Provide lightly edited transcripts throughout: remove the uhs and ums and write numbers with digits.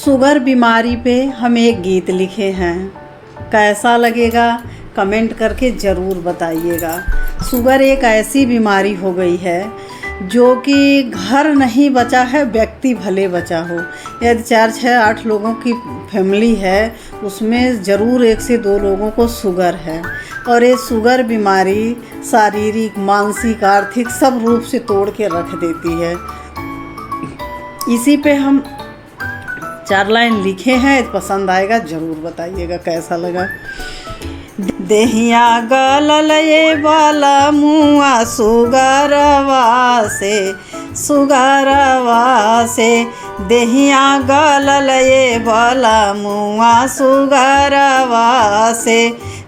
Sugar बीमारी पे हम एक गीत लिखे हैं, कैसा लगेगा कमेंट करके ज़रूर बताइएगा। शुगर एक ऐसी बीमारी हो गई है जो कि घर नहीं बचा है, व्यक्ति भले बचा हो। यदि 4-6-8 लोगों की फैमिली है, उसमें ज़रूर 1 से 2 लोगों को शुगर है। और ये शुगर बीमारी शारीरिक, मानसिक, आर्थिक सब रूप से तोड़ के रख देती है। इसी पे हम 4 लाइन लिखे हैं, पसंद आएगा ज़रूर बताइएगा कैसा लगा। देहिया गलल ये बाला मुआ सुगरवा से देहिया गलल ये बाला मुआ सुगरवा से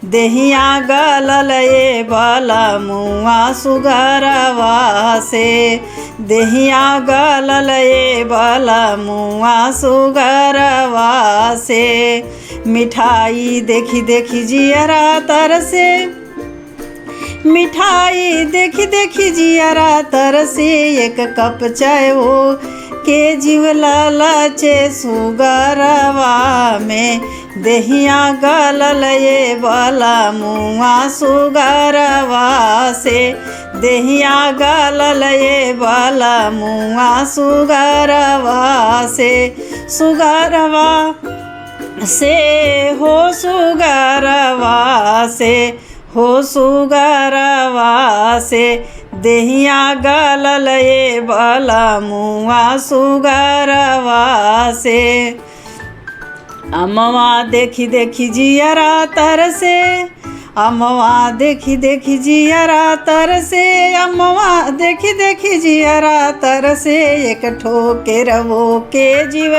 देहिया गलल ये बाला मुआ सुगरवा से देहिया गलल ये बाला मुआ सुगरवा से मिठाई देखी देखी जियरा तरसे मिठाई देखी देखी जियरा तरसे एक कप चाय हो के जीव लालचे सुगरवा में देहिया गलल ये बाला मुआ सुगरवा से देहिया गलल ये बाला मुआ सुगरवा से सुगरवा से हो सुगरवा से हो सुगरवा से देहिया गलल ये बाला मुआ सुगरवा से अमवा देखी देखी जियरा तरसे अमवा देखी देखी जियरा तरसे अमवा देखी देखी जियरा तरसे एक ठोके रवो के जीव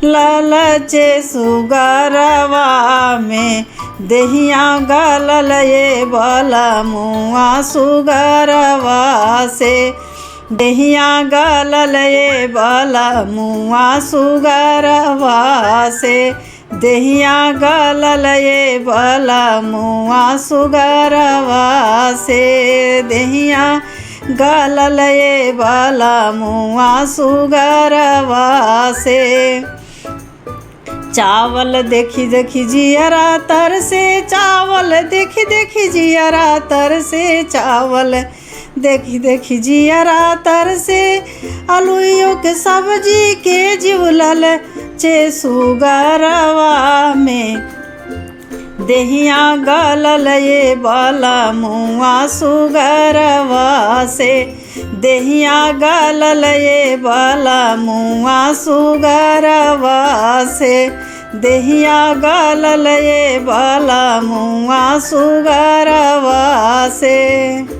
लालचे सुगरवा में देहिया गलल ये बाला मुआ सुगरवा से देहिया गलल ये बाला मुआ सुगरवा से देहिया गलल ये बाला मुआ सुगरवा से देहिया गलल ये बाला मुआ सुगरवा से चावल देखी देखी जियरा तरसे चावल देखी देखी जियरा तरसे चावल देखी देखी जियरा तरसे आलूयों के सब्जी के जीवलल चे सुगरवा में देहिया गलल ये बाला मुआ सुगरवा से देहिया गलल ये बाला मुआ सुगरवा से देहिया गलल ये बाला मुआ सुगरवा से।